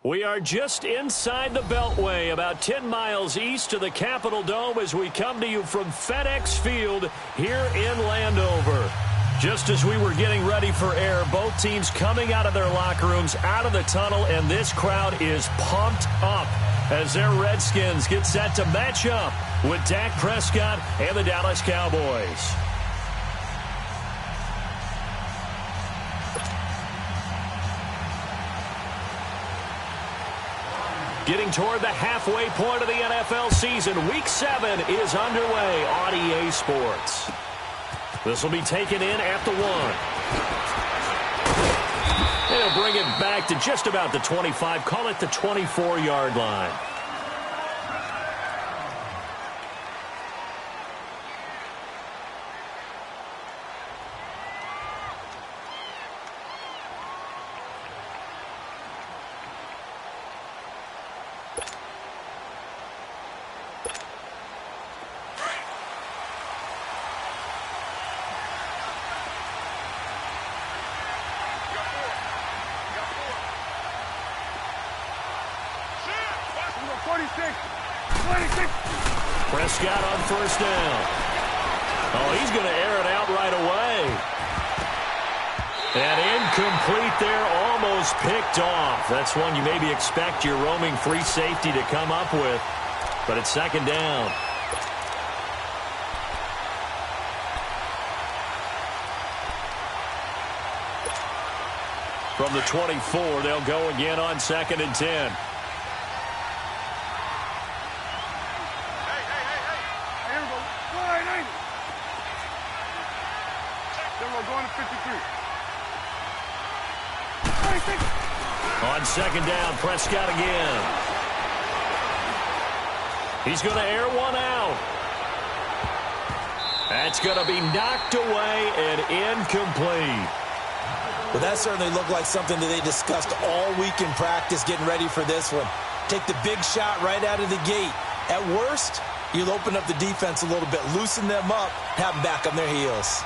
We are just inside the Beltway, about 10 miles east of the Capitol Dome as we come to you from FedEx Field here in Landover. Just as we were getting ready for air, both teams coming out of their locker rooms, out of the tunnel, and this crowd is pumped up as their Redskins get set to match up with Dak Prescott and the Dallas Cowboys. Getting toward the halfway point of the NFL season, Week 7 is underway on EA Sports. This will be taken in at the 1. They'll bring it back to just about the 25, call it the 24-yard line. Prescott on first down. Oh, he's going to air it out right away. And incomplete there, almost picked off. That's one you maybe expect your roaming free safety to come up with. But it's second down. From the 24, they'll go again on 2nd and 10. On second down, Prescott again. He's going to air one out. That's going to be knocked away and incomplete. Well, that certainly looked like something that they discussed all week in practice getting ready for this one. Take the big shot right out of the gate. At worst, you'll open up the defense a little bit, loosen them up, have them back on their heels.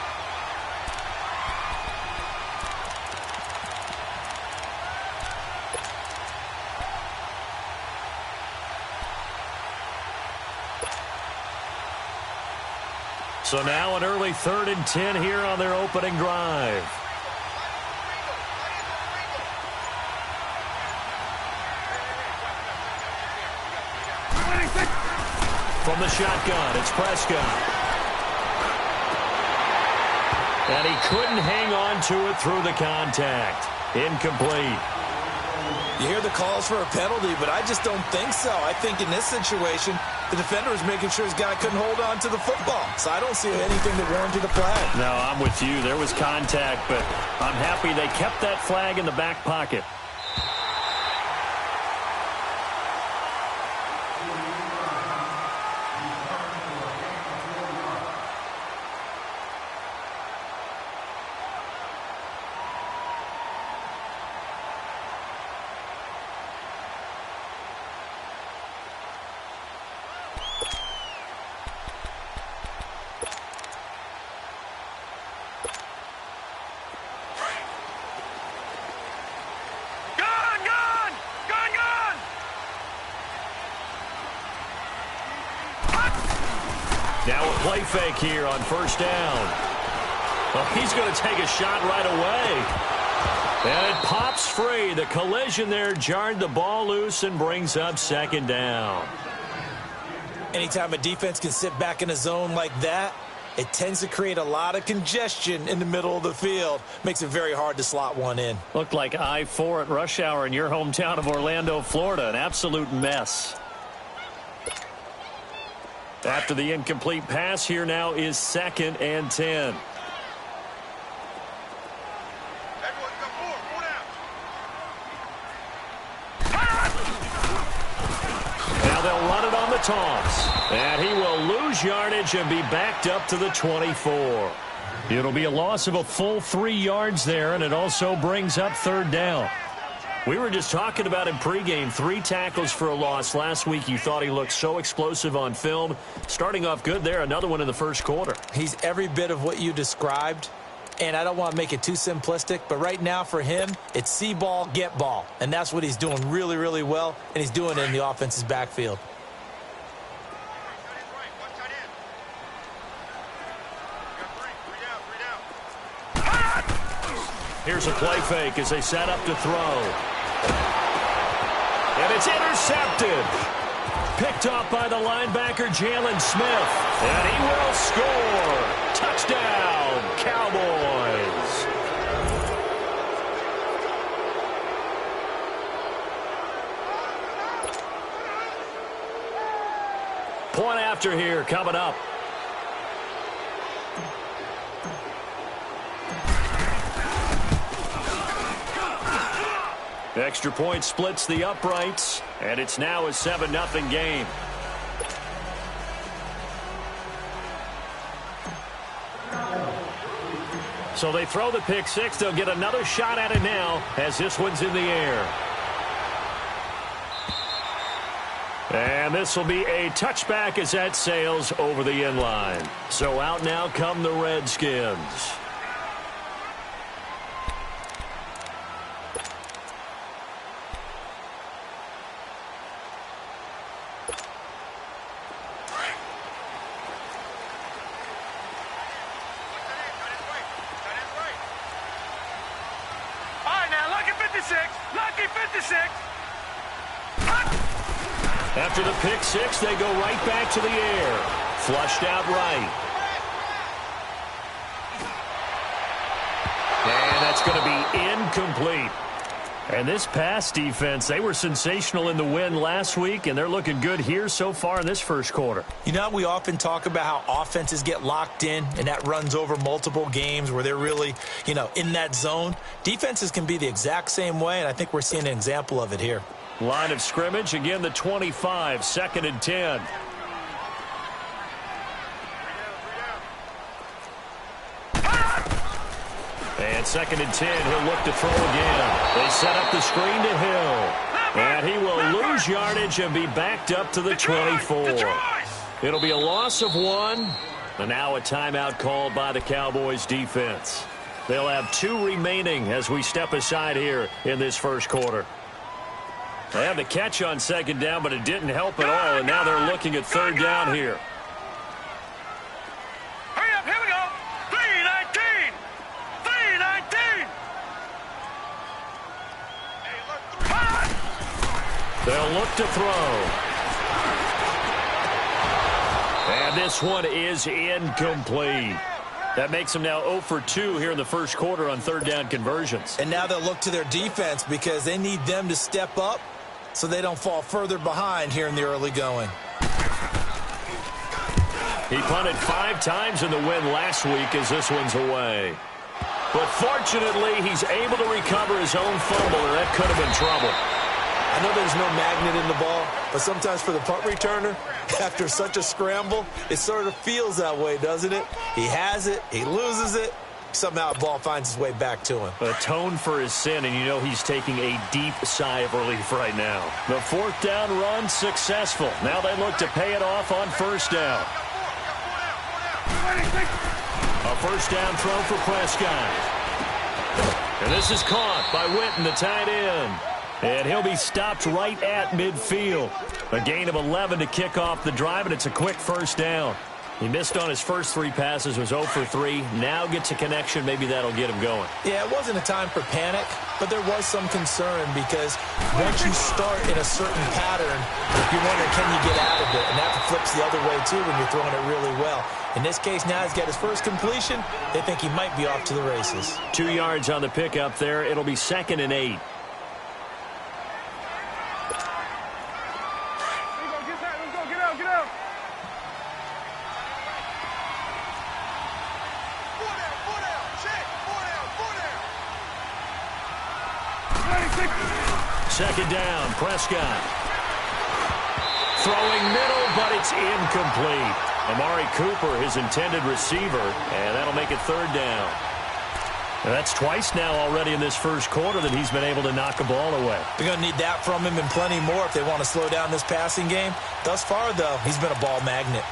So now an early 3rd and 10 here on their opening drive. From the shotgun, it's Prescott. And he couldn't hang on to it through the contact. Incomplete. You hear the calls for a penalty, but I just don't think so. I think in this situation, the defender was making sure his guy couldn't hold on to the football. So I don't see anything that warranted a flag. No, I'm with you. There was contact, but I'm happy they kept that flag in the back pocket. Now a play fake here on first down. Well, he's going to take a shot right away. And it pops free. The collision there jarred the ball loose and brings up second down. Anytime a defense can sit back in a zone like that, it tends to create a lot of congestion in the middle of the field. Makes it very hard to slot one in. Looked like I-4 at rush hour in your hometown of Orlando, Florida. An absolute mess. After the incomplete pass, here now is 2nd and 10. Now they'll run it on the toss. And he will lose yardage and be backed up to the 24. It'll be a loss of a full 3 yards there, and it also brings up 3rd down. We were just talking about him pregame, 3 tackles for a loss. Last week you thought he looked so explosive on film. Starting off good there, another one in the first quarter. He's every bit of what you described, And I don't want to make it too simplistic, but right now for him, it's see ball, get ball. And that's what he's doing really, really well, and he's doing it in the offense's backfield. Here's a play fake as they set up to throw. And it's intercepted. Picked off by the linebacker, Jalen Smith. And he will score. Touchdown, Cowboys. Point after here coming up. Extra point splits the uprights, and it's now a 7-0 game. So they throw the pick six. They'll get another shot at it now as this one's in the air. And this will be a touchback as that sails over the end line. So out now come the Redskins. After the pick six, they go right back to the air. Flushed out right. And that's going to be incomplete. And this pass defense, they were sensational in the win last week, and they're looking good here so far in this first quarter. You know, we often talk about how offenses get locked in, and that runs over multiple games where they're really, in that zone. Defenses can be the exact same way, and I think we're seeing an example of it here. Line of scrimmage, again the 25, 2nd and 10. And 2nd and 10, he'll look to throw again. They set up the screen to Hill. And he will lose yardage and be backed up to the 24. It'll be a loss of 1. And now a timeout called by the Cowboys defense. They'll have 2 remaining as we step aside here in this first quarter. They had the catch on 2nd down, but it didn't help at all, and now they're looking at 3rd down here. Hurry up, here we go. 3-19. 3-19. They'll look to throw. And this one is incomplete. That makes them now 0 for 2 here in the first quarter on 3rd down conversions. And now they'll look to their defense because they need them to step up so they don't fall further behind here in the early going. He punted 5 times in the win last week as this one's away. But fortunately, he's able to recover his own fumble, or that could have been trouble. I know there's no magnet in the ball, but sometimes for the punt returner, after such a scramble, it sort of feels that way, doesn't it? He has it, he loses it, somehow the ball finds its way back to him. Atone for his sin, and you know he's taking a deep sigh of relief right now. The 4th down run successful. Now they look to pay it off on 1st down. A 1st down throw for Prescott. And this is caught by Witten, the tight end. And he'll be stopped right at midfield. A gain of 11 to kick off the drive, and it's a quick 1st down. He missed on his first 3 passes, was 0 for 3. Now gets a connection. Maybe that'll get him going. Yeah, it wasn't a time for panic, but there was some concern because once you start in a certain pattern, you're wondering, can you get out of it? And that flips the other way, too, when you're throwing it really well. In this case, now he's got his first completion. They think he might be off to the races. 2 yards on the pickup there. It'll be 2nd and 8. Second down, Prescott. Throwing middle, but it's incomplete. Amari Cooper, his intended receiver, and that'll make it 3rd down. And that's twice now already in this first quarter that he's been able to knock a ball away. They're going to need that from him and plenty more if they want to slow down this passing game. Thus far, though, he's been a ball magnet.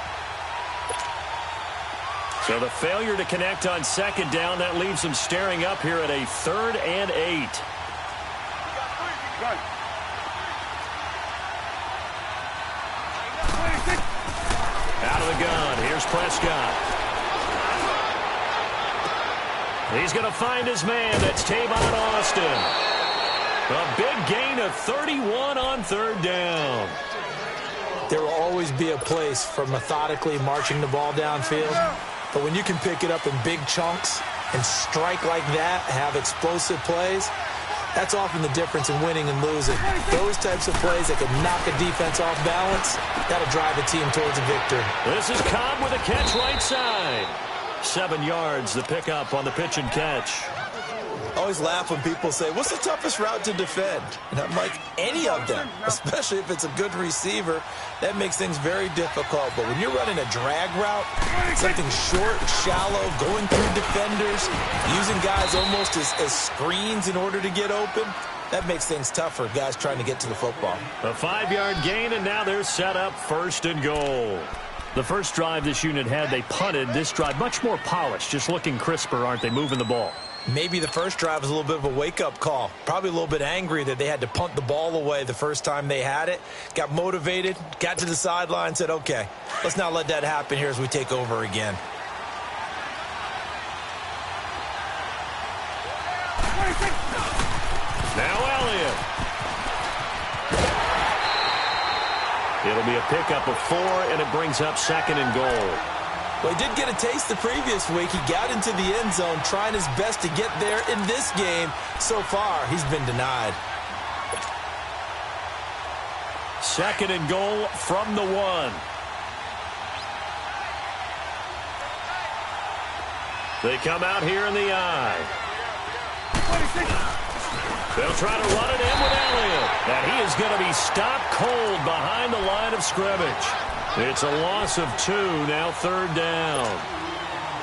So the failure to connect on second down, that leaves them staring up here at a 3rd and 8. Out of the gun, here's Prescott. He's going to find his man. That's Tavon Austin. A big gain of 31 on 3rd down. There will always be a place for methodically marching the ball downfield. But when you can pick it up in big chunks and strike like that, have explosive plays, that's often the difference in winning and losing. Those types of plays that can knock a defense off balance, that'll drive a team towards a victory. This is Cobb with a catch right side. 7 yards, the pickup on the pitch and catch. I always laugh when people say, what's the toughest route to defend? And I'm like, any of them, especially if it's a good receiver. That makes things very difficult. But when you're running a drag route, something short, shallow, going through defenders, using guys almost as screens in order to get open, that makes things tough for guys trying to get to the football. A 5-yard gain, and now they're set up 1st and goal. The first drive this unit had, they punted. This drive, much more polished, just looking crisper, aren't they, moving the ball? Maybe the first drive was a little bit of a wake-up call. Probably a little bit angry that they had to punt the ball away the first time they had it. Got motivated, got to the sideline, said, okay, let's not let that happen here as we take over again. Now Elliott. It'll be a pickup of 4, and it brings up 2nd and goal. Well, he did get a taste the previous week. He got into the end zone, trying his best to get there in this game. So far, he's been denied. 2nd and goal from the 1. They come out here in the eye. They'll try to run it in with Elliott. And he is going to be stopped cold behind the line of scrimmage. It's a loss of 2, now 3rd down.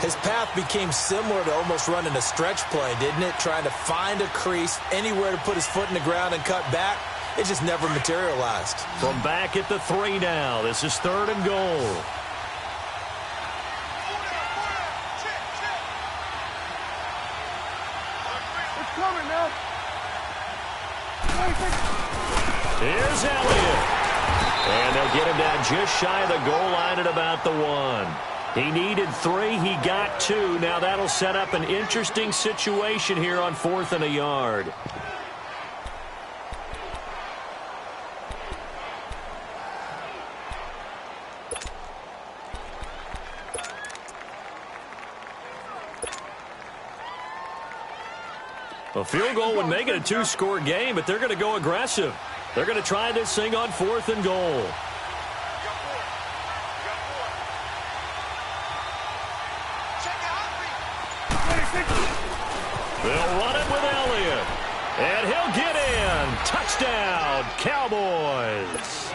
His path became similar to almost running a stretch play, didn't it? Trying to find a crease, anywhere to put his foot in the ground and cut back. It just never materialized. From back at the 3 now, this is 3rd and goal. It's coming now. Here's Elliott. And they'll get him down just shy of the goal line at about the 1. He needed 3. He got 2. Now that'll set up an interesting situation here on 4th and a yard. A field goal would make it a 2-score game, but they're going to go aggressive. They're going to try this thing on 4th and goal. They'll run it with Elliott. And he'll get in. Touchdown, Cowboys.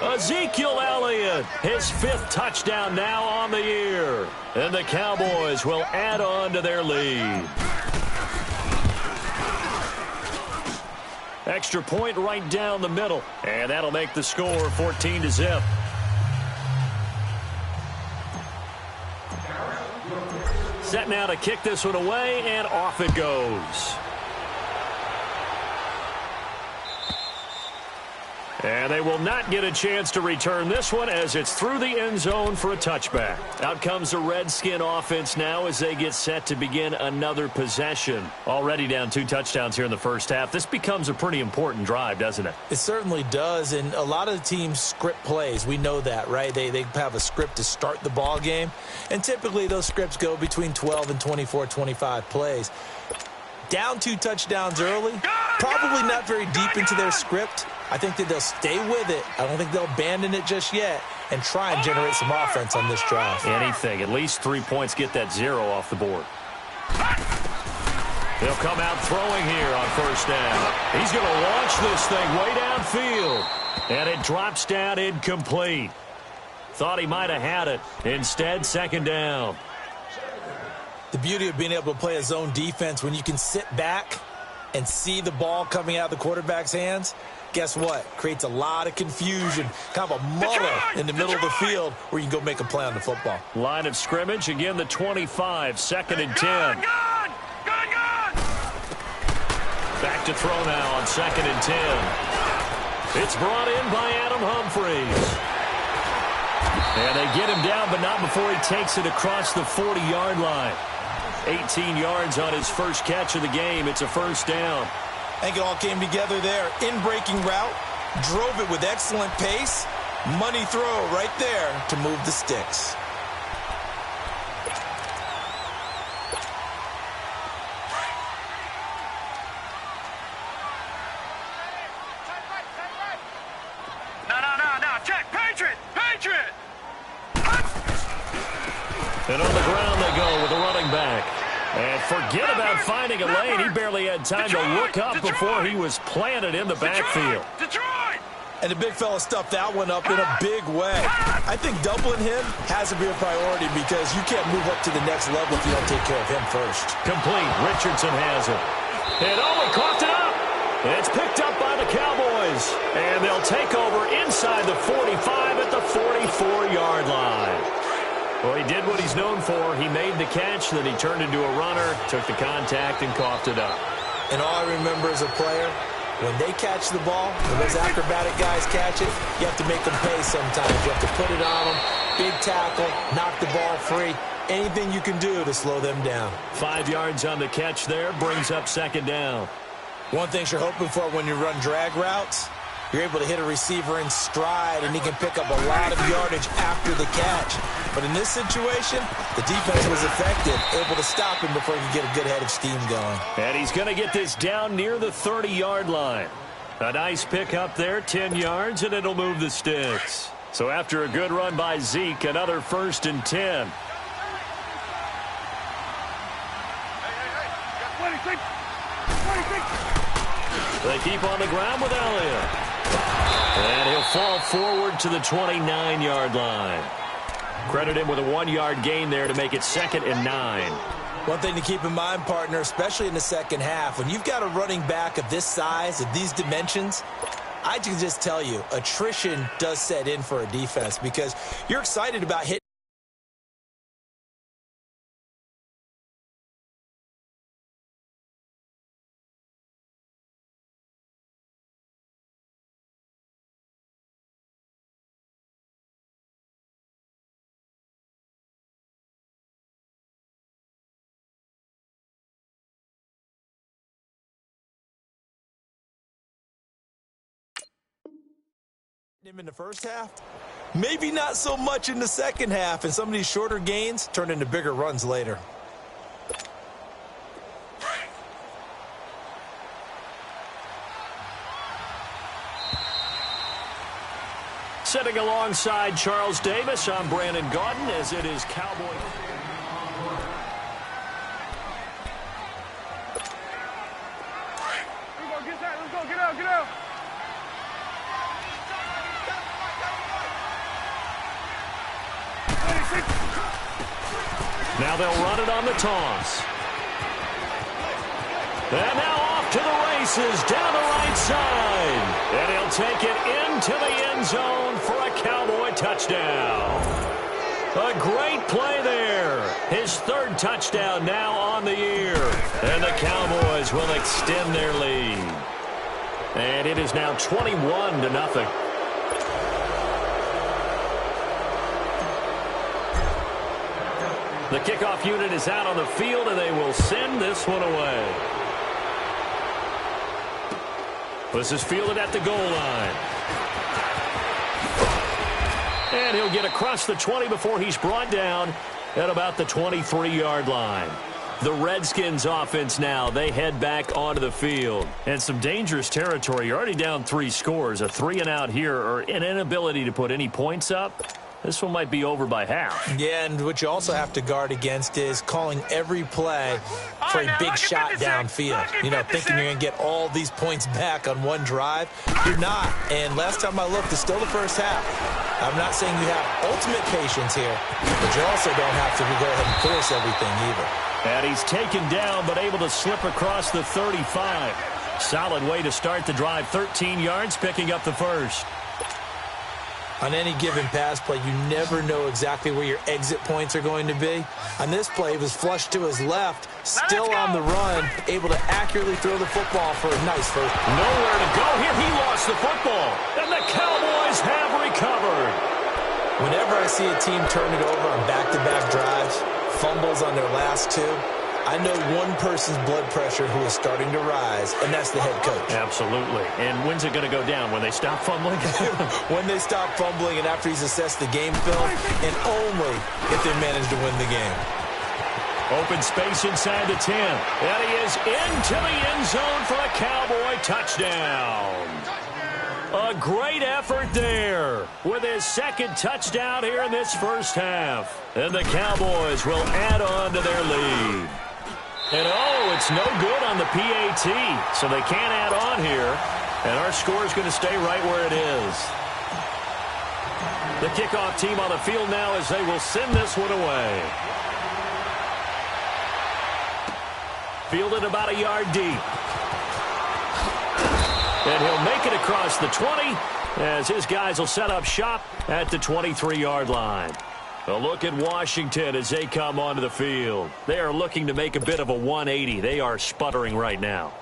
Ezekiel Elliott, his 5th touchdown now on the year. And the Cowboys will add on to their lead. Extra point right down the middle. And that'll make the score 14-0. Set now to kick this one away, and off it goes. And they will not get a chance to return this one as it's through the end zone for a touchback. Out comes the Redskin offense now as they get set to begin another possession. Already down 2 touchdowns here in the first half. This becomes a pretty important drive, doesn't it? It certainly does, and a lot of the teams script plays. We know that, right? They have a script to start the ball game, and typically those scripts go between 12 and 24, 25 plays. Down 2 touchdowns early, probably not very deep into their script. I think that they'll stay with it. I don't think they'll abandon it just yet and try and generate some offense on this drive. Anything. At least 3 points, get that 0 off the board. They'll come out throwing here on 1st down. He's going to launch this thing way downfield. And it drops down incomplete. Thought he might have had it. Instead, 2nd down. The beauty of being able to play a zone defense when you can sit back and see the ball coming out of the quarterback's hands, guess what? Creates a lot of confusion, kind of a muddle in the middle of the field where you can go make a play on the football. Line of scrimmage, again the 25, 2nd and 10. Back to throw now on 2nd and 10. It's brought in by Adam Humphries. And they get him down, but not before he takes it across the 40-yard line. 18 yards on his first catch of the game. It's a first down. I think it all came together there. In-breaking route, drove it with excellent pace. Money throw right there to move the sticks. And on the ground they go with a running back. And forget about finding a lane. He barely had time to look up before he was planted in the backfield. And the big fella stuffed that one up in a big way. I think doubling him has to be a priority because you can't move up to the next level if you don't take care of him first. Complete. Richardson has it. And he coughed it up. It's picked up by the Cowboys. And they'll take over inside the 45 at the 44-yard line. Well, he did what he's known for. He made the catch, then he turned into a runner, took the contact, and coughed it up. And all I remember as a player, when they catch the ball, when those acrobatic guys catch it, you have to make them pay sometimes. You have to put it on them, big tackle, knock the ball free. Anything you can do to slow them down. 5 yards on the catch there, brings up 2nd down. One thing you're hoping for when you run drag routes, you're able to hit a receiver in stride, and he can pick up a lot of yardage after the catch. But in this situation, the defense was effective, able to stop him before he could get a good head of steam going. And he's going to get this down near the 30-yard line. A nice pick up there, 10 yards, and it'll move the sticks. So after a good run by Zeke, another 1st and 10. They keep on the ground with Elliott. And he'll fall forward to the 29-yard line. Credit him with a 1-yard gain there to make it 2nd and 9. One thing to keep in mind, partner, especially in the second half, when you've got a running back of this size, of these dimensions, I can just tell you, attrition does set in for a defense because you're excited about hitting. Him in the first half, maybe not so much in the second half, and some of these shorter gains turn into bigger runs later. Sitting alongside Charles Davis, I'm Brandon Gaudin as it is Cowboy. Let's go, get out. Now they'll run it on the toss. And now off to the races down the right side. And he'll take it into the end zone for a Cowboy touchdown. A great play there. His 3rd touchdown now on the year. And the Cowboys will extend their lead. And it is now 21-0. The kickoff unit is out on the field, and they will send this one away. This is fielded at the goal line. And he'll get across the 20 before he's brought down at about the 23-yard line. The Redskins offense now, they head back onto the field. And some dangerous territory. You're already down 3 scores. A 3-and-out here or an inability to put any points up. This one might be over by half. Yeah, and what you also have to guard against is calling every play for a big shot downfield. You know, thinking you're going to get all these points back on one drive. You're not. And last time I looked, it's still the first half. I'm not saying you have ultimate patience here, but you also don't have to go ahead and force everything either. And he's taken down, but able to slip across the 35. Solid way to start the drive. 13 yards, picking up the first. On any given pass play, you never know exactly where your exit points are going to be. On this play, it was flushed to his left, still on the run, able to accurately throw the football for a nice first. Nowhere to go here. He lost the football, and the Cowboys have recovered. Whenever I see a team turn it over on back-to-back drives, fumbles on their last two, I know one person's blood pressure who is starting to rise, and that's the head coach. Absolutely. And when's it going to go down? When they stop fumbling? When they stop fumbling and after he's assessed the game film, and only if they manage to win the game. Open space inside the 10. And he is into the end zone for a Cowboy touchdown. A great effort there with his second touchdown here in this first half. And the Cowboys will add on to their lead. And, oh, it's no good on the PAT, so they can't add on here. And our score is going to stay right where it is. The kickoff team on the field now as they will send this one away. Fielded about a yard deep. And he'll make it across the 20 as his guys will set up shop at the 23-yard line. A look at Washington as they come onto the field. They are looking to make a bit of a 180. They are sputtering right now.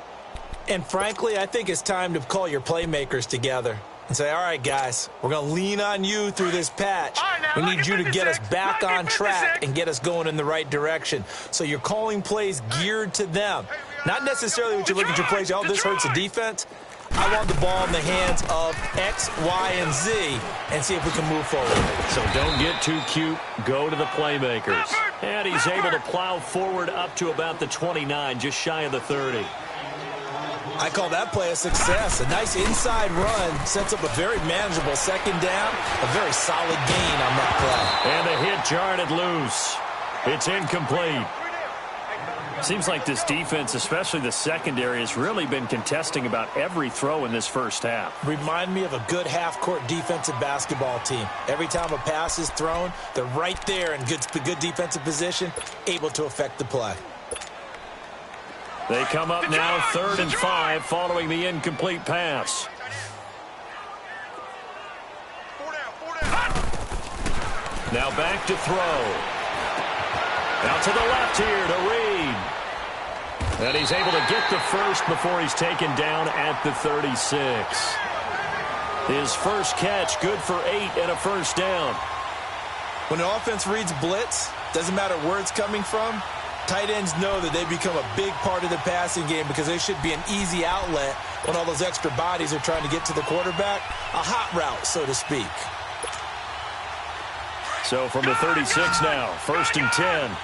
And frankly, I think it's time to call your playmakers together and say, all right, guys, we're going to lean on you through this patch. We need you to get us back on track and get us going in the right direction. So you're calling plays geared to them. Not necessarily what you look at your plays, oh, this hurts the defense. I want the ball in the hands of X, Y, and Z and see if we can move forward. So don't get too cute. Go to the playmakers. And he's able to plow forward up to about the 29, just shy of the 30. I call that play a success. A nice inside run sets up a very manageable second down. A very solid gain on that play. And the hit jarred it loose. It's incomplete. Seems like this defense, especially the secondary, has really been contesting about every throw in this first half. Remind me of a good half-court defensive basketball team. Every time a pass is thrown, they're right there in good defensive position, able to affect the play. They come up now 3rd and 5 following the incomplete pass. Now back to throw. Out to the left here to Reed. And he's able to get the first before he's taken down at the 36. His first catch, good for 8 and a first down. When the offense reads blitz, doesn't matter where it's coming from, tight ends know that they become a big part of the passing game because they should be an easy outlet when all those extra bodies are trying to get to the quarterback. A hot route, so to speak. So from the 36 now, 1st and 10.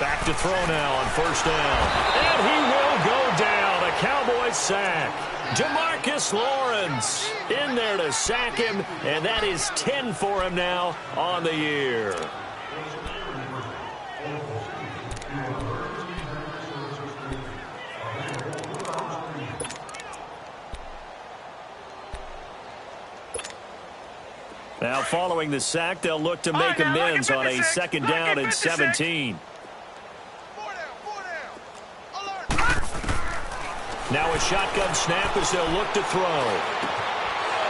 Back to throw now on 1st down. And he will go down. A Cowboys sack. Demarcus Lawrence in there to sack him, and that is 10 for him now on the year. Now following the sack, they'll look to make amends on a 2nd down and 17. Now a shotgun snap as they'll look to throw.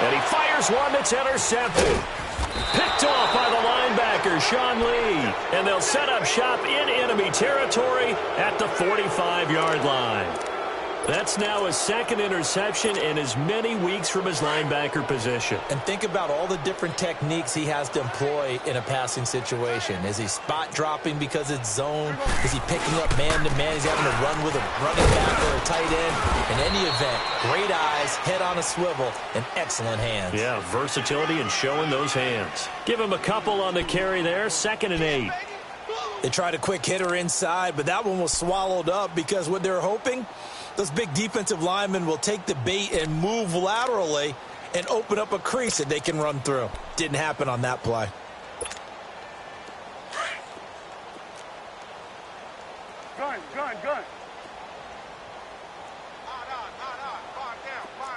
And he fires one that's intercepted. Picked off by the linebacker, Sean Lee. And they'll set up shop in enemy territory at the 45-yard line. That's now his 2nd interception in as many weeks from his linebacker position. And think about all the different techniques he has to employ in a passing situation. Is he spot dropping because it's zone? Is he picking up man-to-man? He's having to run with a running back or a tight end. In any event, great eyes, head on a swivel, and excellent hands. Yeah, versatility and showing those hands. Give him a couple on the carry there, 2nd and 8. They tried a quick hitter inside, but that one was swallowed up because what they're hoping, those big defensive linemen will take the bait and move laterally and open up a crease that they can run through. Didn't happen on that play. Gun.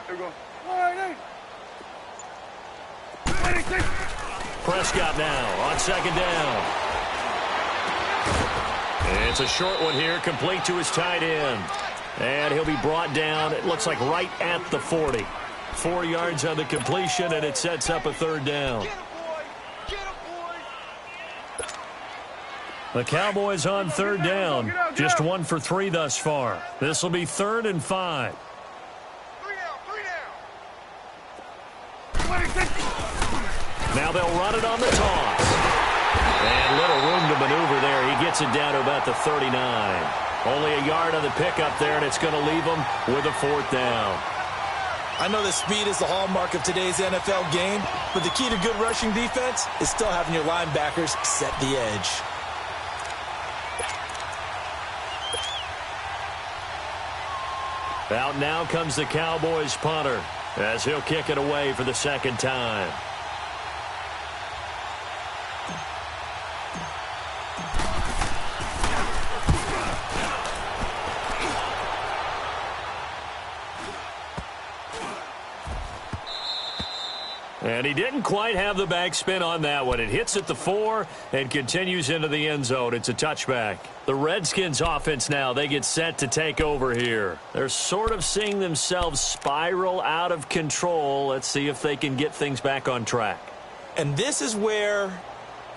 There we go. Prescott now on second down. It's a short one here, complete to his tight end. And he'll be brought down, it looks like right at the 40. 4 yards on the completion, and it sets up a third down. The Cowboys on third down. Just 1 for 3 thus far. This will be 3rd and 5. Now they'll run it on the toss. And little room to maneuver there. He gets it down to about the 39. Only a yard on the pickup there, and it's going to leave him with a 4th down. I know that speed is the hallmark of today's NFL game, but the key to good rushing defense is still having your linebackers set the edge. Out now comes the Cowboys punter as he'll kick it away for the 2nd time. And he didn't quite have the backspin on that one. It hits at the 4 and continues into the end zone. It's a touchback. The Redskins offense now, they get set to take over here. They're sort of seeing themselves spiral out of control. Let's see if they can get things back on track. And this is where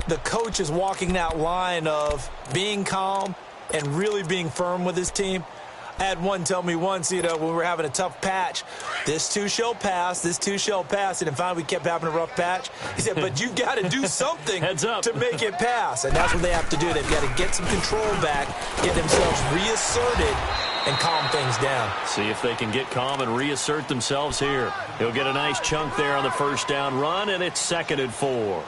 the coach is walking that line of being calm and really being firm with his team. I had one tell me once, when we were having a tough patch, this too shall pass, and then finally we kept having a rough patch. He said, but you've got to do something Heads up. to make it pass, and that's what they have to do. They've got to get some control back, get themselves reasserted, and calm things down. See if they can get calm and reassert themselves here. He'll get a nice chunk there on the 1st down run, and it's 2nd and 4.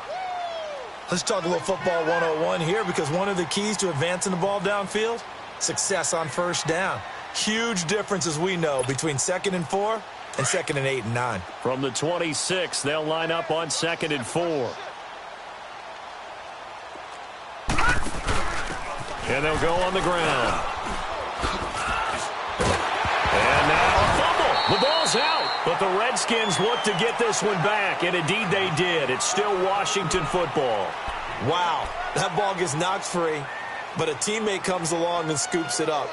Let's talk a little football 101 here, because one of the keys to advancing the ball downfield, success on 1st down. Huge difference, as we know, between 2nd and 4 and 2nd and 8 and 9. From the 26, they'll line up on 2nd and 4. And they'll go on the ground. And now a fumble. The ball's out. But the Redskins look to get this one back, and indeed they did. It's still Washington football. Wow, that ball gets knocked free, but a teammate comes along and scoops it up.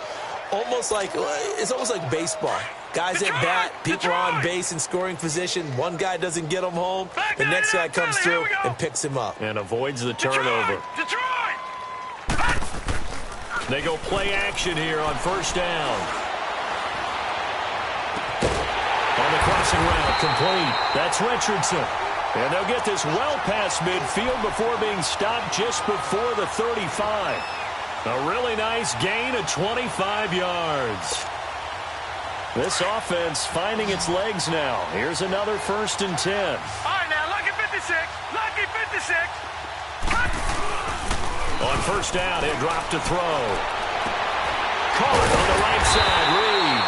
It's almost like baseball. Guys at bat, people are on base in scoring position. One guy doesn't get him home. The next guy comes through and picks him up. And avoids the turnover. Detroit! They go play action here on 1st down. On the crossing route, complete. That's Richardson. And they'll get this well past midfield before being stopped just before the 35. A really nice gain of 25 yards. This offense finding its legs now. Here's another 1st and 10. All right, now, lucky 56. Lucky 56. On 1st down, he'll drop to throw. Caught on the right side, Reed.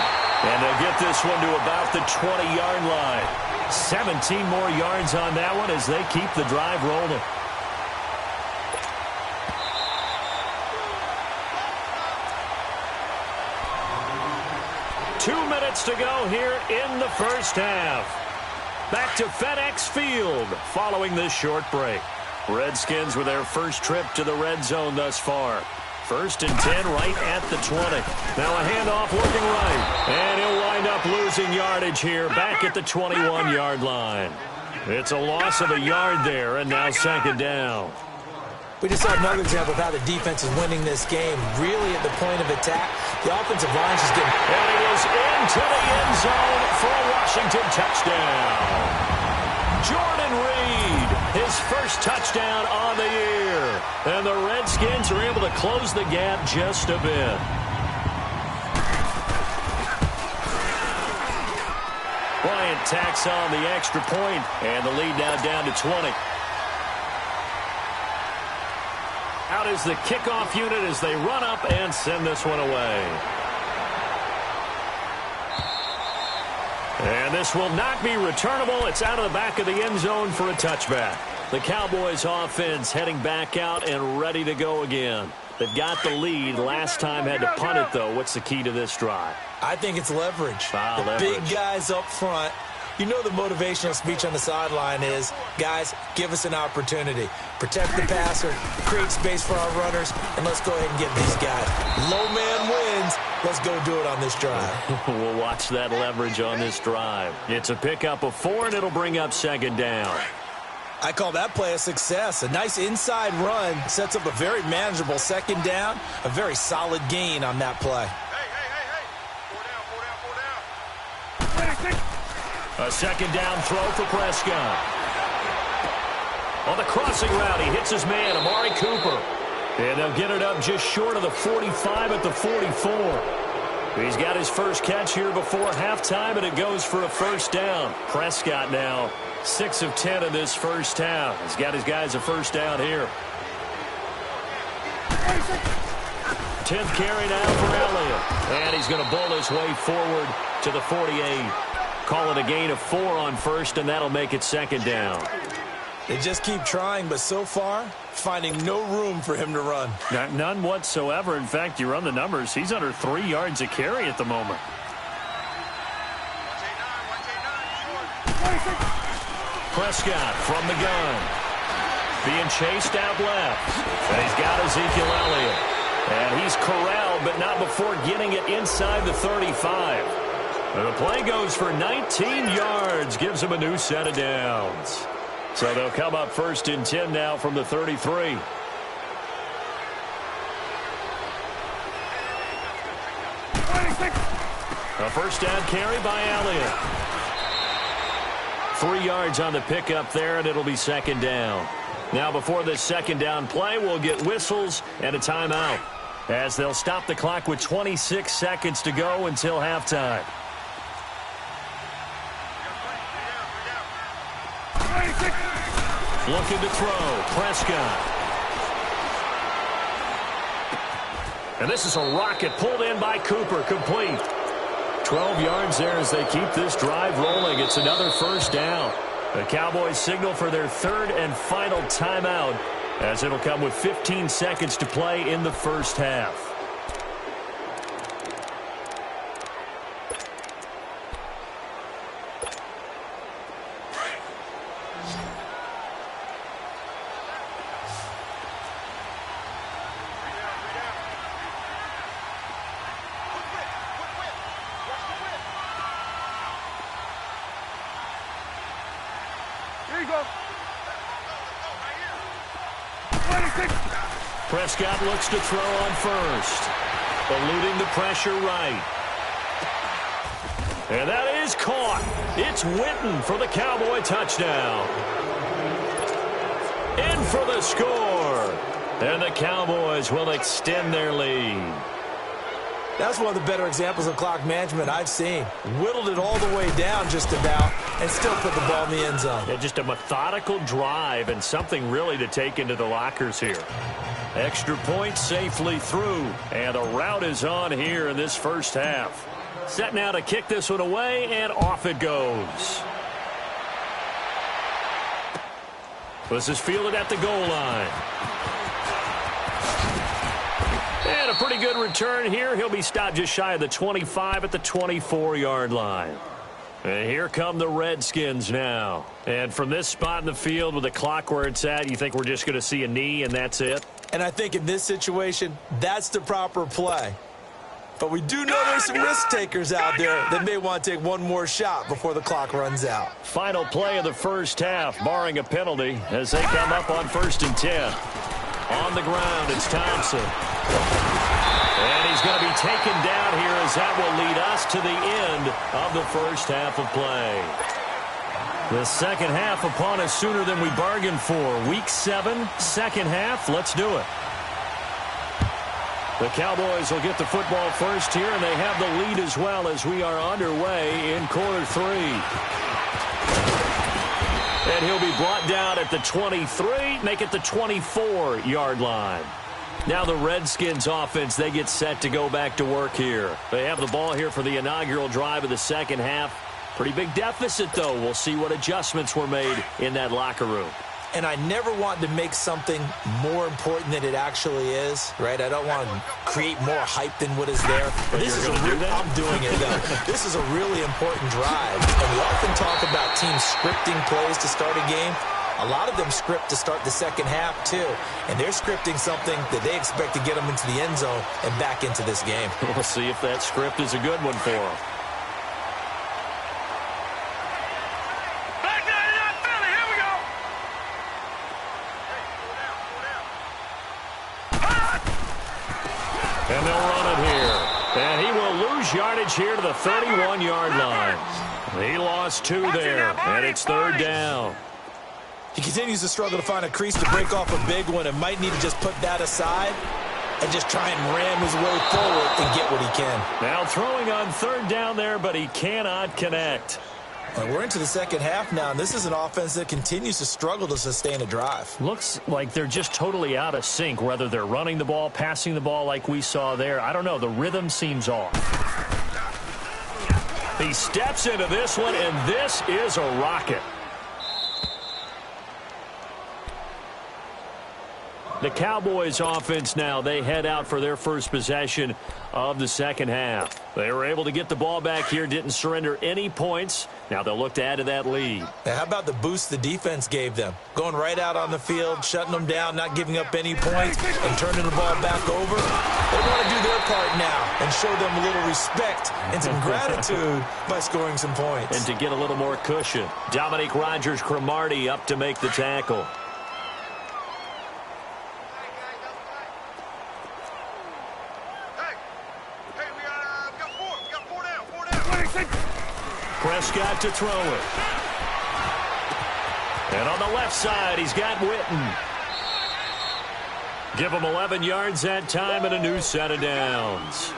And they'll get this one to about the 20-yard line. 17 more yards on that one as they keep the drive rolling. To go here in the 1st half. Back to FedEx Field following this short break. Redskins with their first trip to the red zone thus far. 1st and 10 right at the 20. Now a handoff looking right. And he'll wind up losing yardage here back at the 21-yard line. It's a loss of a yard there, and now 2nd down. We just saw another example of how the defense is winning this game. Really at the point of attack, the offensive line is just getting... And he is into the end zone for a Washington touchdown. Jordan Reed, his first touchdown on the year. And the Redskins are able to close the gap just a bit. Bryant tacks on the extra point, and the lead now down to 20. Out is the kickoff unit as they run up and send this one away. And this will not be returnable. It's out of the back of the end zone for a touchback. The Cowboys offense heading back out and ready to go again. They've got the lead. Last time had to punt it, though. What's the key to this drive? I think it's leverage. Leverage. Big guys up front. You know the motivational speech on the sideline is, guys, give us an opportunity. Protect the passer, create space for our runners, and let's go ahead and get these guys. Low man wins. Let's go do it on this drive. We'll watch that leverage on this drive. It's a pickup of 4, and it'll bring up second down. I call that play a success. A nice inside run sets up a very manageable second down, a very solid gain on that play. Hey. 4 down. A second down throw for Prescott. On the crossing route, he hits his man, Amari Cooper. And they'll get it up just short of the 45 at the 44. He's got his first catch here before halftime, and it goes for a first down. Prescott now 6 of 10 in this first half. He's got his guys a first down here. 10th carry now for Elliott. And he's going to bull his way forward to the 48. Call it a gain of 4 on first, and that'll make it second down. They just keep trying, but so far, finding no room for him to run. None whatsoever. In fact, you run the numbers. He's under 3 yards a carry at the moment. Prescott from the gun. Being chased out left. And he's got Ezekiel Elliott. And he's corralled, but not before getting it inside the 35. And the play goes for 19 yards. Gives him a new set of downs. So they'll come up first and 10 now from the 33. A first down carry by Elliott. 3 yards on the pickup there, and it'll be second down. Now before this second down play, we'll get whistles and a timeout, as they'll stop the clock with 26 seconds to go until halftime. Looking to throw, Prescott. And this is a rocket pulled in by Cooper, complete. 12 yards there as they keep this drive rolling. It's another first down. The Cowboys signal for their third and final timeout, as it'll come with 15 seconds to play in the first half. Prescott looks to throw on first. Eluding the pressure right. And that is caught. It's Witten for the Cowboy touchdown. In for the score. And the Cowboys will extend their lead. That's one of the better examples of clock management I've seen. Whittled it all the way down just about and still put the ball in the end zone. Yeah, just a methodical drive and something really to take into the lockers here. Extra point safely through, and a route is on here in this first half. Set now to kick this one away, and off it goes. This is fielded at the goal line. And a pretty good return here. He'll be stopped just shy of the 25 at the 24-yard line. And here come the Redskins now. And from this spot in the field with the clock where it's at, you think we're just going to see a knee and that's it? And I think in this situation, that's the proper play. But we do know there's some risk takers out there that may want to take one more shot before the clock runs out. Final play of the first half, barring a penalty, as they come up on 1st and 10. On the ground, it's Thompson. And he's going to be taken down here as that will lead us to the end of the first half of play. The second half upon us sooner than we bargained for. Week 7, second half. Let's do it. The Cowboys will get the football first here, and they have the lead as well as we are underway in quarter 3. And he'll be brought down at the 23, make it the 24-yard line. Now the Redskins offense, they get set to go back to work here. They have the ball here for the inaugural drive of the second half. Pretty big deficit, though. We'll see what adjustments were made in that locker room. And I never want to make something more important than it actually is, right? I don't want to create more hype than what is there. But this is I'm doing it, though. This is a really important drive. And we often talk about teams scripting plays to start a game. A lot of them script to start the second half, too. And they're scripting something that they expect to get them into the end zone and back into this game. We'll see if that script is a good one for them. And they'll run it here. And he will lose yardage here to the 31-yard line. He lost 2 there, and it's third down. He continues to struggle to find a crease to break off a big one and might need to just put that aside and just try and ram his way forward and get what he can. Now throwing on third down there, but he cannot connect. And we're into the second half now, and this is an offense that continues to struggle to sustain a drive. Looks like they're just totally out of sync, whether they're running the ball, passing the ball like we saw there. I don't know. The rhythm seems off. He steps into this one, and this is a rocket. The Cowboys offense now, they head out for their first possession of the second half. They were able to get the ball back here, didn't surrender any points. Now they'll look to add to that lead. Now, how about the boost the defense gave them? Going right out on the field, shutting them down, not giving up any points, and turning the ball back over. They want to do their part now and show them a little respect and some gratitude by scoring some points. And to get a little more cushion. Dominique Rodgers-Cromartie up to make the tackle. Prescott to throw it. And on the left side, he's got Witten. Give him 11 yards that time and a new set of downs.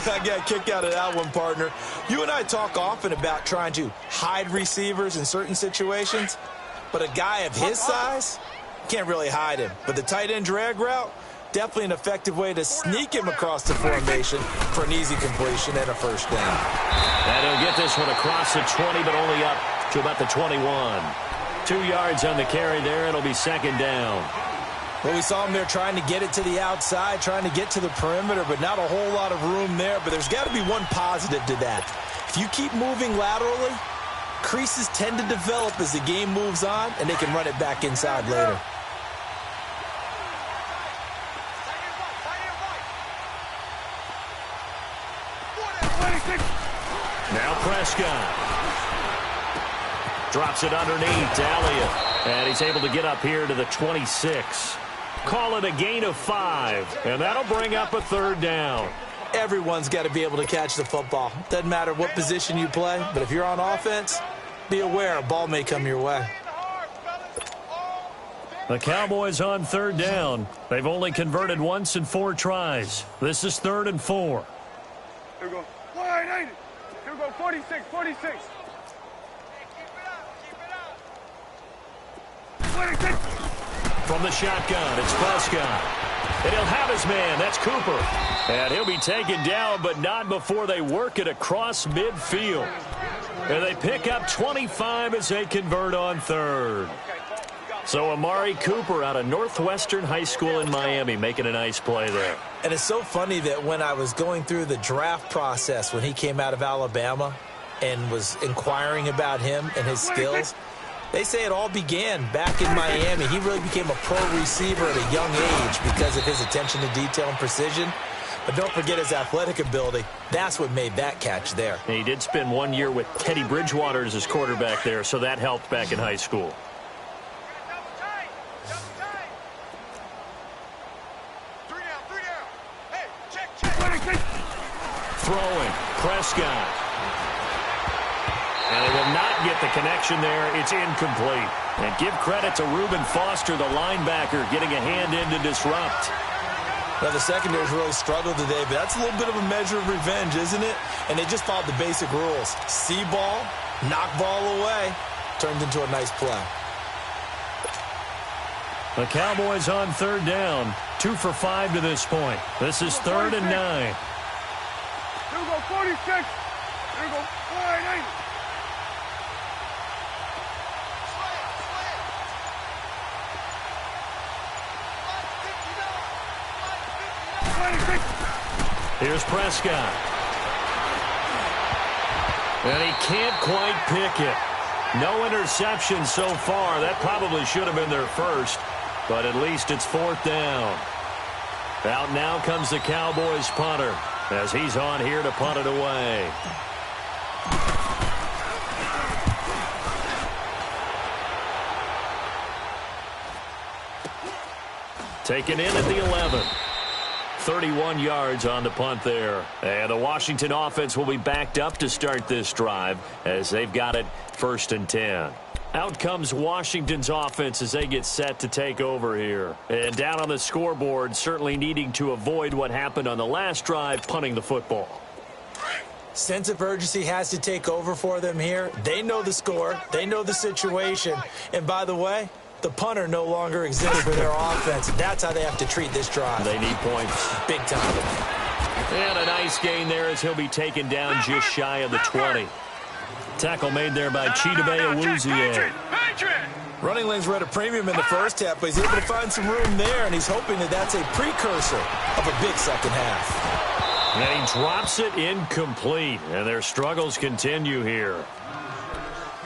I got a kick out of that one, partner. You and I talk often about trying to hide receivers in certain situations, but a guy of his size can't really hide him. But the tight end drag route, definitely an effective way to sneak him across the formation for an easy completion and a first down. And he'll get this one across the 20, but only up to about the 21. 2 yards on the carry there. It'll be second down. Well, we saw him there trying to get it to the outside, trying to get to the perimeter, but not a whole lot of room there. But there's got to be one positive to that. If you keep moving laterally, creases tend to develop as the game moves on, and they can run it back inside later. Now Prescott. Drops it underneath to Elliott. And he's able to get up here to the 26. Call it a gain of 5. And that'll bring up a third down. Everyone's got to be able to catch the football. Doesn't matter what position you play, but if you're on offense, be aware a ball may come your way. The Cowboys on third down. They've only converted once in 4 tries. This is 3rd and 4. Here we go. Wide 80. Here we go. 46. 46. From the shotgun, it's Prescott. And he'll have his man. That's Cooper. And he'll be taken down, but not before they work it across midfield. And they pick up 25 as they convert on third. So Amari Cooper out of Northwestern High School in Miami making a nice play there. And it's so funny that when I was going through the draft process when he came out of Alabama and was inquiring about him and his skills, they say it all began back in Miami. He really became a pro receiver at a young age because of his attention to detail and precision. But don't forget his athletic ability. That's what made that catch there. And he did spend 1 year with Teddy Bridgewater as his quarterback there, so that helped back in high school. Throwing, Prescott. And they will not get the connection there. It's incomplete. And give credit to Reuben Foster, the linebacker, getting a hand in to disrupt. Well, the secondary's really struggled today, but that's a little bit of a measure of revenge, isn't it? And they just followed the basic rules. See ball, knock ball away, turned into a nice play. The Cowboys on third down. 2 for 5 to this point. This is 3rd and 9. Here we go, 46. Here we go, wide 80. Here's Prescott. And he can't quite pick it. No interception so far. That probably should have been their first, but at least it's 4th down. Out now comes the Cowboys punter as he's on here to punt it away. Taken in at the 11. 31 yards on the punt there. And the Washington offense will be backed up to start this drive as they've got it 1st and 10. Out comes Washington's offense as they get set to take over here. And down on the scoreboard, certainly needing to avoid what happened on the last drive, punting the football. Sense of urgency has to take over for them here. They know the score. They know the situation. And by the way, the punter no longer exists for their offense. That's how they have to treat this drive. They need points. Big time. And a nice gain there as he'll be taken down just shy of the 20. Tackle made there by Chidobe Awuzie. Running lanes were at a premium in the first half, but he's able to find some room there, and he's hoping that that's a precursor of a big second half. And he drops it incomplete, and their struggles continue here.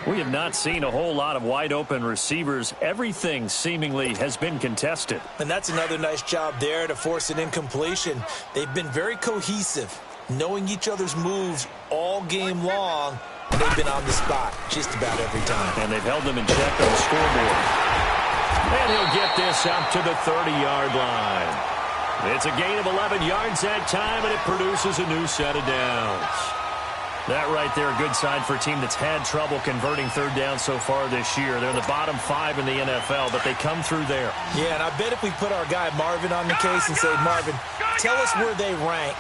We have not seen a whole lot of wide-open receivers. Everything seemingly has been contested. And that's another nice job there to force an incompletion. They've been very cohesive, knowing each other's moves all game long, and they've been on the spot just about every time. And they've held them in check on the scoreboard. And he'll get this up to the 30-yard line. It's a gain of 11 yards that time, and it produces a new set of downs. That right there, a good sign for a team that's had trouble converting 3rd down so far this year. They're in the bottom 5 in the NFL, but they come through there. Yeah, and I bet if we put our guy Marvin on the case and say, Marvin, tell us where they rank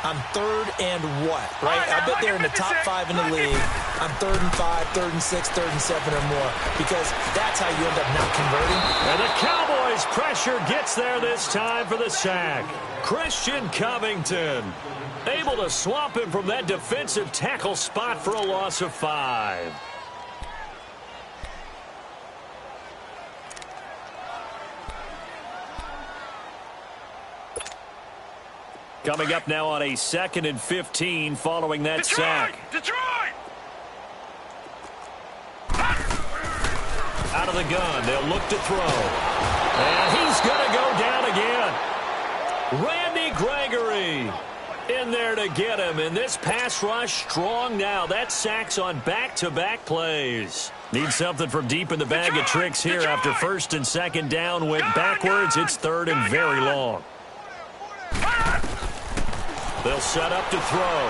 on 3rd and what, right? I bet they're in the top 5 in the league on 3rd and 5, 3rd and 6, 3rd and 7 or more, because that's how you end up not converting. And the Cowboys pressure gets there this time for the sack. Christian Covington able to swamp him from that defensive tackle spot for a loss of 5. Coming up now on a 2nd and 15 following that sack. Detroit! Out of the gun, they'll look to throw. And he's going to go down again. Randy Gregory in there to get him. And this pass rush strong now. That sack's on back-to-back plays. Need something from deep in the bag of tricks here after 1st and 2nd down. Went backwards. It's 3rd and very long. They'll set up to throw.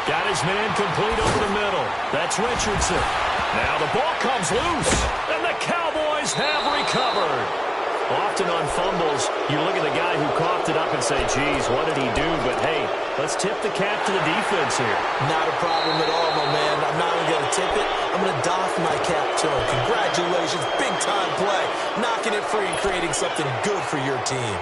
Got his man complete over the middle. That's Richardson. Now the ball comes loose, and the Cowboys have recovered. Often on fumbles, you look at the guy who coughed it up and say, geez, what did he do? But, hey, let's tip the cap to the defense here. Not a problem at all, my man. I'm not even going to tip it. I'm going to doff my cap to him. Congratulations, big-time play. Knocking it free and creating something good for your team.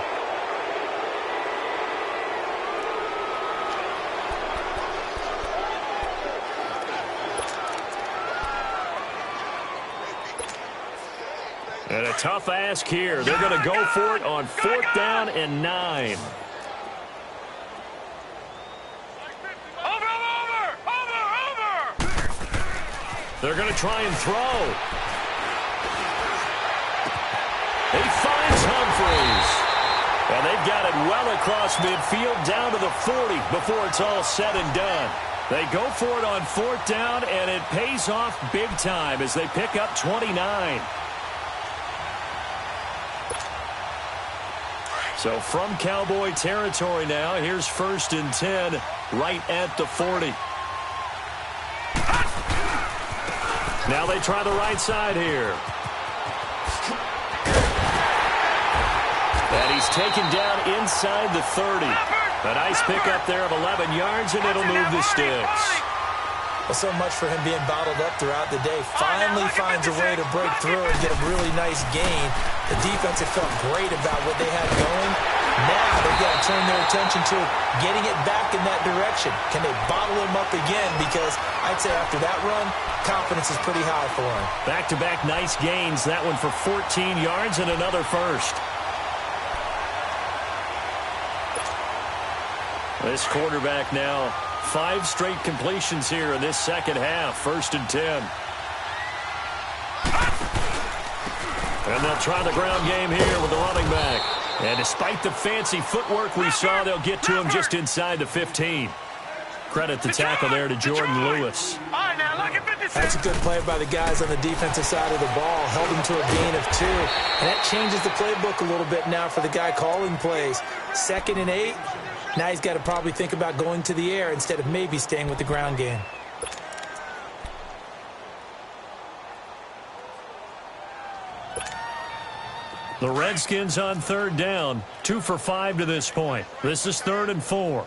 And a tough ask here. They're going to go for it on 4th down and 9. Over! They're going to try and throw. He finds Humphries. And they've got it well across midfield down to the 40 before it's all said and done. They go for it on 4th down, and it pays off big time as they pick up 29. So from Cowboy territory now, here's 1st and 10 right at the 40. Now they try the right side here. And he's taken down inside the 30. A nice pickup there of 11 yards, and it'll move the sticks. Well, so much for him being bottled up throughout the day. Finally finds a way to break through and get a really nice gain. The defense had felt great about what they had going. Now they've got to turn their attention to getting it back in that direction. Can they bottle him up again? Because I'd say after that run, confidence is pretty high for him. Back-to-back nice gains. That one for 14 yards and another first. This quarterback now, 5 straight completions here in this second half. 1st and 10. And they'll try the ground game here with the running back. And despite the fancy footwork we saw, they'll get to him just inside the 15. Credit the tackle there to Jordan Lewis. That's a good play by the guys on the defensive side of the ball. Held him to a gain of 2. And that changes the playbook a little bit now for the guy calling plays. 2nd and 8. Now he's got to probably think about going to the air instead of maybe staying with the ground game. The Redskins on 3rd down. 2 for 5 to this point. This is 3rd and 4.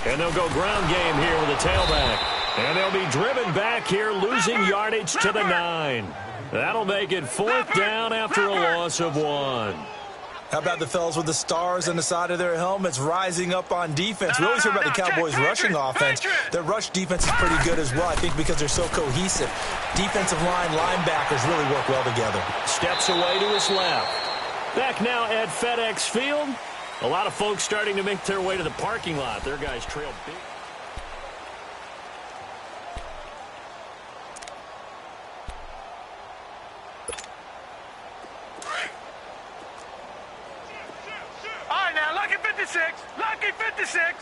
And they'll go ground game here with a tailback. And they'll be driven back here, losing yardage to the 9. That'll make it 4th down after a loss of 1. How about the fellas with the stars on the side of their helmets rising up on defense? We always hear about the Cowboys' rushing offense. Their rush defense is pretty good as well, I think, because they're so cohesive. Defensive line, linebackers really work well together. Steps away to his left. Back now at FedEx Field. A lot of folks starting to make their way to the parking lot. Their guys trail big. Lucky 56.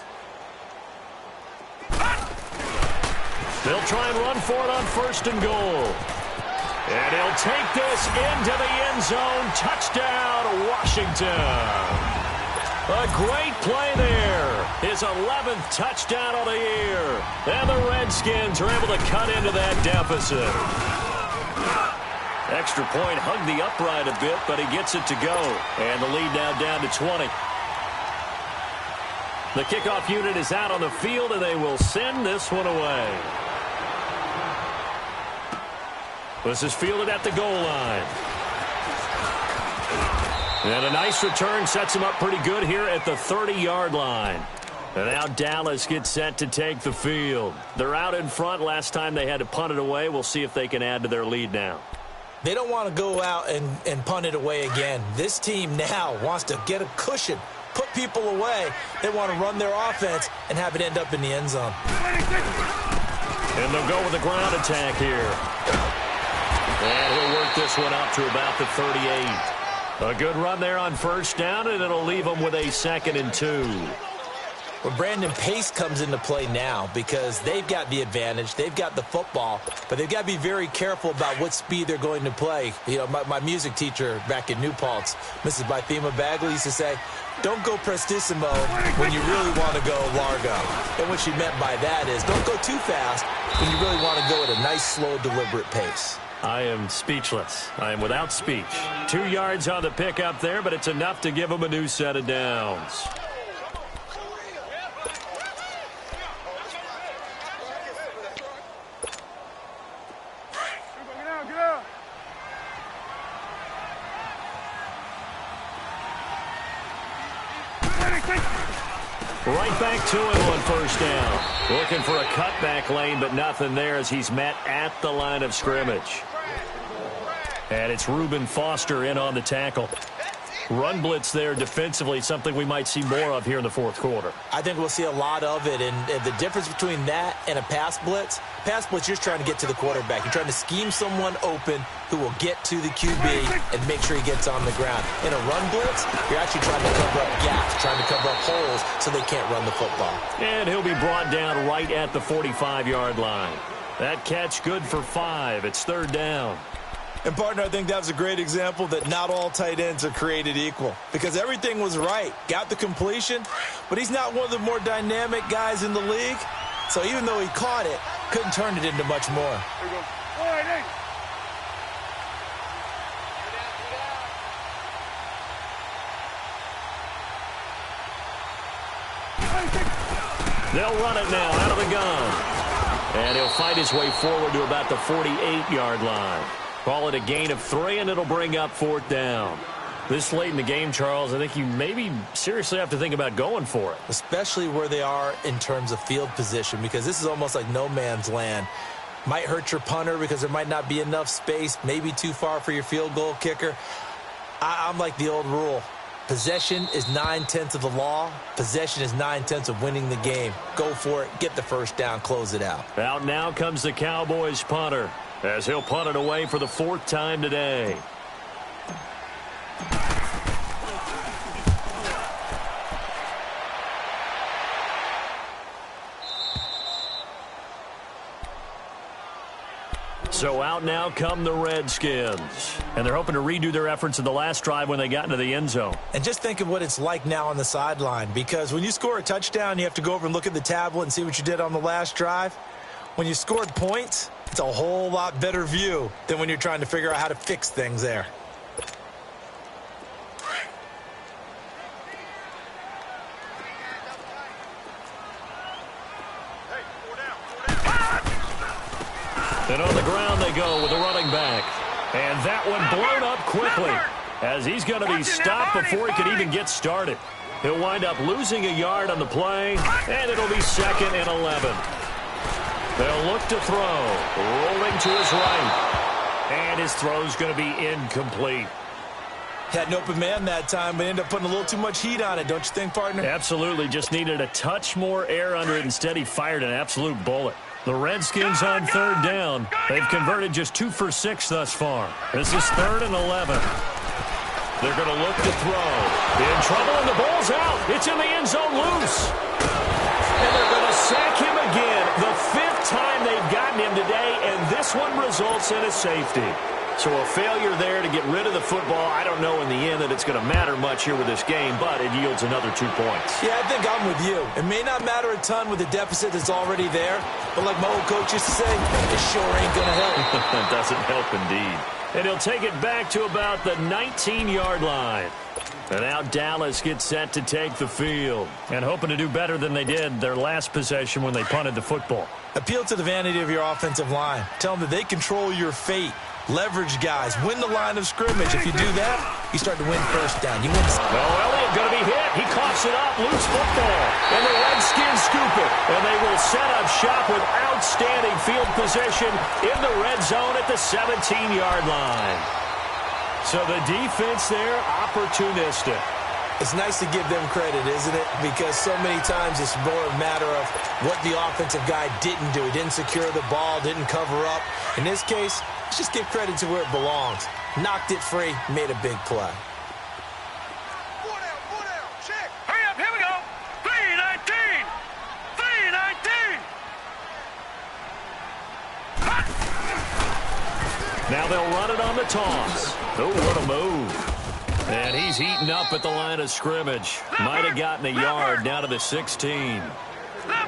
They'll try and run for it on 1st and goal. And he'll take this into the end zone. Touchdown, Washington. A great play there. His 11th touchdown of the year. And the Redskins are able to cut into that deficit. Extra point hugged the upright a bit, but he gets it to go. And the lead now down to 20. The kickoff unit is out on the field, and they will send this one away. This is fielded at the goal line. And a nice return sets him up pretty good here at the 30-yard line. And now Dallas gets set to take the field. They're out in front. Last time they had to punt it away. We'll see if they can add to their lead now. They don't want to go out and punt it away again. This team now wants to get a cushion, put people away. They want to run their offense and have it end up in the end zone. And they'll go with a ground attack here. And he'll work this one out to about the 38. A good run there on 1st down, and it'll leave them with a 2nd and 2. Well, Brandon, pace comes into play now because they've got the advantage. They've got the football, but they've got to be very careful about what speed they're going to play. You know, my music teacher back in New Paltz, Mrs. Bythema Bagley, used to say, don't go prestissimo when you really want to go largo. And what she meant by that is don't go too fast when you really want to go at a nice, slow, deliberate pace. I am speechless. I am without speech. 2 yards on the pickup there, but it's enough to give them a new set of downs. Right back to him on 1st down. Looking for a cutback lane, but nothing there as he's met at the line of scrimmage. And it's Reuben Foster in on the tackle. Run blitz there defensively, something we might see more of here in the 4th quarter. I think we'll see a lot of it, and the difference between that and a pass blitz, you're just trying to get to the quarterback. You're trying to scheme someone open who will get to the QB and make sure he gets on the ground. In a run blitz, you're actually trying to cover up gaps, trying to cover up holes so they can't run the football. And he'll be brought down right at the 45-yard line. That catch good for 5. It's 3rd down. And, partner, I think that was a great example that not all tight ends are created equal because everything was right. Got the completion, but he's not one of the more dynamic guys in the league. So even though he caught it, couldn't turn it into much more. There you go. All right, hey. They'll run it now out of the gun. And he'll fight his way forward to about the 48-yard line. Call it a gain of 3, and it'll bring up 4th down. This late in the game, Charles, I think you maybe seriously have to think about going for it. Especially where they are in terms of field position, because this is almost like no man's land. Might hurt your punter because there might not be enough space, maybe too far for your field goal kicker. I'm like the old rule. Possession is 9/10 of the law. Possession is 9/10 of winning the game. Go for it. Get the first down. Close it out. Out now comes the Cowboys punter, as he'll punt it away for the 4th time today. So out now come the Redskins. And they're hoping to redo their efforts in the last drive when they got into the end zone. And just think of what it's like now on the sideline, because when you score a touchdown, you have to go over and look at the tablet and see what you did on the last drive. When you scored points, it's a whole lot better view than when you're trying to figure out how to fix things there. And on the ground they go with a running back. And that one blown up quickly, as he's going to be stopped before he could even get started. He'll wind up losing a yard on the play, and it'll be 2nd and 11. They'll look to throw, rolling to his right. And his throw's going to be incomplete. Had an open man that time, but ended up putting a little too much heat on it, don't you think, partner? Absolutely. Just needed a touch more air under it. Instead, he fired an absolute bullet. The Redskins on 3rd down. They've converted just 2 for 6 thus far. This is 3rd and 11. They're going to look to throw. In trouble, and the ball's out. It's in the end zone loose. And they're going to sack him again. The 5th time they've gotten him today, and this one results in a safety. So a failure there to get rid of the football. I don't know in the end that it's going to matter much here with this game, but it yields another 2 points. Yeah, I think I'm with you. It may not matter a ton with the deficit that's already there, but like my old coach used to say, it sure ain't going to help. It doesn't help indeed. And he'll take it back to about the 19-yard line. And now Dallas gets set to take the field. And hoping to do better than they did their last possession when they punted the football. Appeal to the vanity of your offensive line. Tell them that they control your fate. Leverage guys. Win the line of scrimmage. If you do that, you start to win 1st down. You win. Elliott going to be hit. He coughs it up. Loose football. And the Redskins scoop it. And they will set up shop with outstanding field position in the red zone at the 17-yard line. So the defense there, opportunistic. It's nice to give them credit, isn't it? Because so many times it's more a matter of what the offensive guy didn't do. He didn't secure the ball, didn't cover up. In this case, let's just give credit to where it belongs. Knocked it free, made a big play. Check. Hurry up, here we go. 319. 319. Now they'll run it on the toss. Oh, what a move. And he's heating up at the line of scrimmage. Might have gotten a yard down to the 16.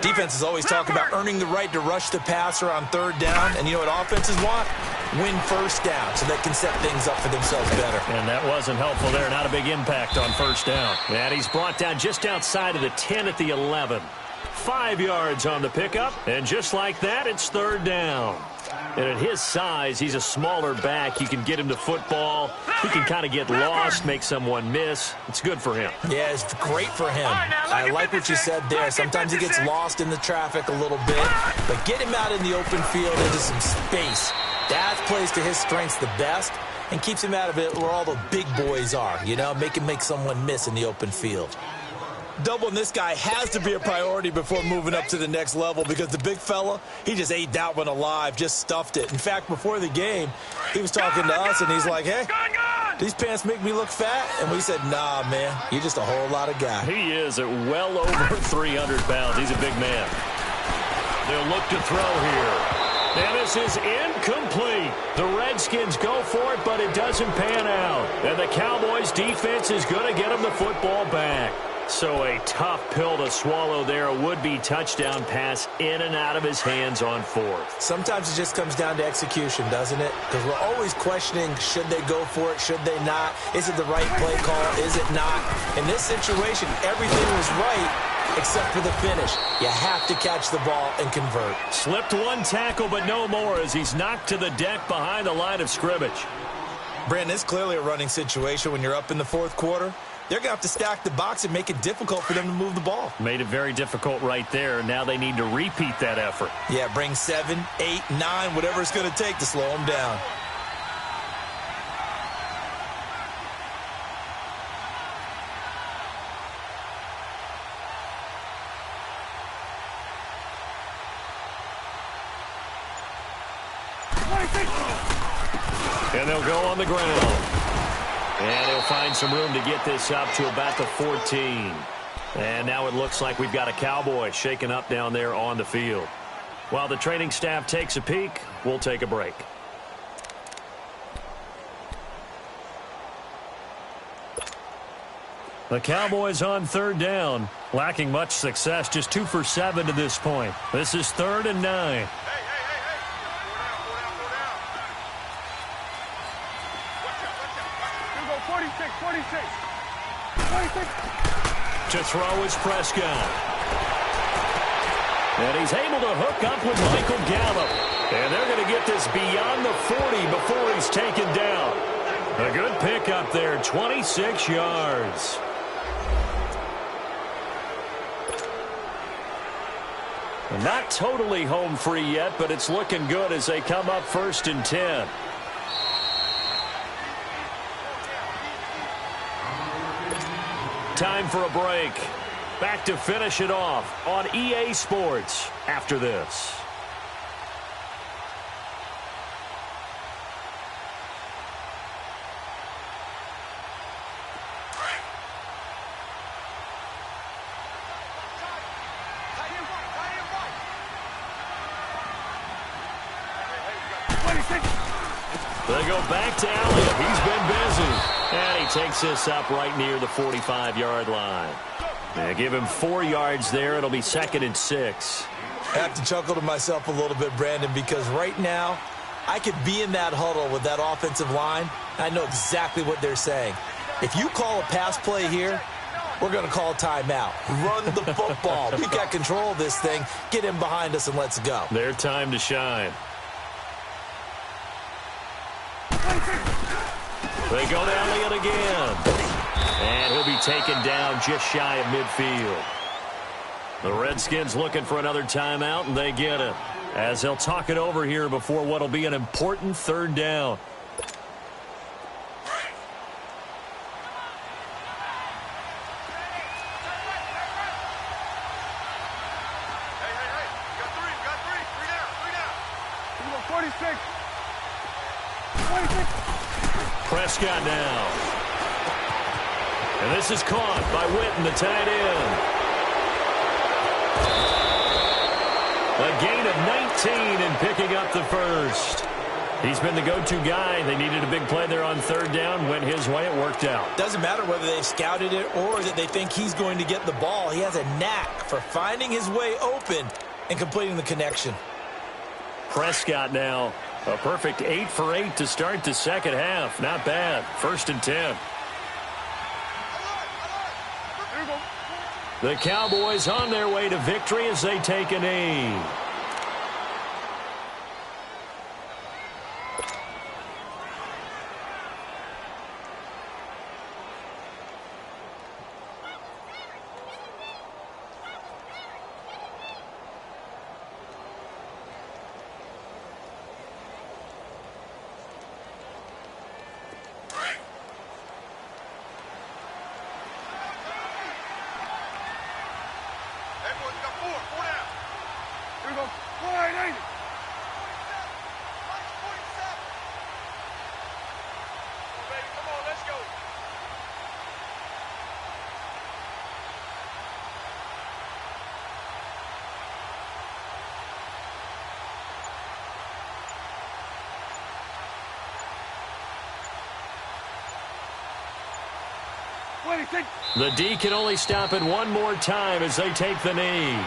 Defenses always talk about earning the right to rush the passer on 3rd down. And you know what offenses want? Win 1st down so they can set things up for themselves better. And that wasn't helpful there. Not a big impact on 1st down. And he's brought down just outside of the 10 at the 11. 5 yards on the pickup. And just like that, it's 3rd down. And at his size, he's a smaller back. You can get him to football. He can kind of get lost, make someone miss. It's good for him. Yeah, it's great for him. I like what you said there. Sometimes he gets lost in the traffic a little bit. But get him out in the open field into some space. That plays to his strengths the best and keeps him out of it where all the big boys are. You know, make him make someone miss in the open field. Doubling this guy has to be a priority before moving up to the next level, because the big fella, he just ate that one alive, just stuffed it. In fact, before the game, he was talking to us, and he's like, hey, these pants make me look fat? And we said, nah, man, you're just a whole lot of guy. He is at well over 300 pounds. He's a big man. They'll look to throw here. And this is incomplete. The Redskins go for it, but it doesn't pan out. And the Cowboys' defense is going to get him the football back. So a tough pill to swallow there. A would-be touchdown pass in and out of his hands on 4th. Sometimes it just comes down to execution, doesn't it? Because we're always questioning, should they go for it, should they not? Is it the right play call? Is it not? In this situation, everything was right. except for the finish. You have to catch the ball and convert. Slipped one tackle, but no more as he's knocked to the deck behind the line of scrimmage. Brandon, it's clearly a running situation when you're up in the fourth quarter. They're going to have to stack the box and make it difficult for them to move the ball. Made it very difficult right there. Now they need to repeat that effort. Yeah, bring 7, 8, 9, whatever it's going to take to slow them down. And they'll go on the ground. And he'll find some room to get this up to about the 14. And now it looks like we've got a Cowboy shaken up down there on the field. While the training staff takes a peek, we'll take a break. The Cowboys on third down, lacking much success, just 2 for 7 to this point. This is 3rd and 9. To throw is Prescott. And he's able to hook up with Michael Gallup. And they're going to get this beyond the 40 before he's taken down. A good pickup there, 26 yards. Not totally home free yet, but it's looking good as they come up 1st and 10. Time for a break. Back to finish it off on EA Sports after this. They go back to Elliott. He's been busy. And he takes this up right near the 45-yard line. They give him 4 yards there. It'll be 2nd and 6. I have to chuckle to myself a little bit, Brandon, because right now I could be in that huddle with that offensive line. I know exactly what they're saying. If you call a pass play here, we're going to call a timeout. Run the football. We've got control of this thing. Get him behind us and let's go. Their time to shine. They go to Elliott again. And he'll be taken down just shy of midfield. The Redskins looking for another timeout, and they get it. As they'll talk it over here before what'll be an important 3rd down. Prescott now. And this is caught by Witten, the tight end. A gain of 19 and picking up the first. He's been the go-to guy. They needed a big play there on 3rd down. Went his way. It worked out. Doesn't matter whether they've scouted it or that they think he's going to get the ball. He has a knack for finding his way open and completing the connection. Prescott now. A perfect 8 for 8 to start the second half. Not bad. 1st and 10. The Cowboys on their way to victory as they take a knee. The D can only stop it one more time as they take the knee.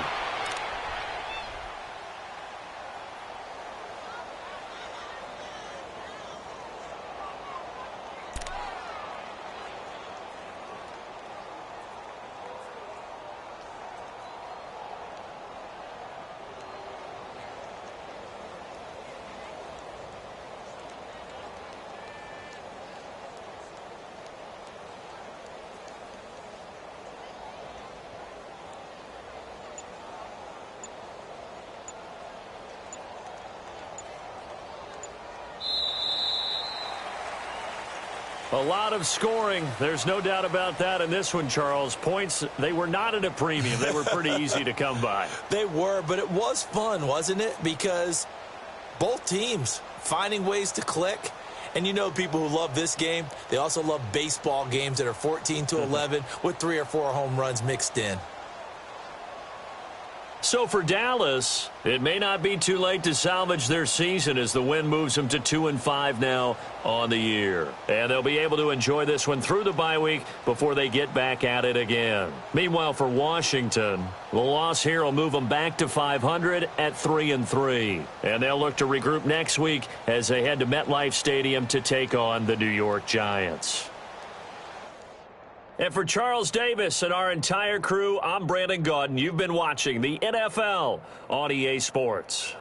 A lot of scoring. There's no doubt about that in this one, Charles. Points, they were not at a premium. They were pretty easy to come by. They were, but it was fun, wasn't it? Because both teams finding ways to click. And you know people who love this game, they also love baseball games that are 14-11 with 3 or 4 home runs mixed in. So for Dallas, it may not be too late to salvage their season as the win moves them to 2-5 now on the year. And they'll be able to enjoy this one through the bye week before they get back at it again. Meanwhile, for Washington, the loss here will move them back to 500 at 3-3. And they'll look to regroup next week as they head to MetLife Stadium to take on the New York Giants. And for Charles Davis and our entire crew, I'm Brandon Gaudin. You've been watching the NFL on EA Sports.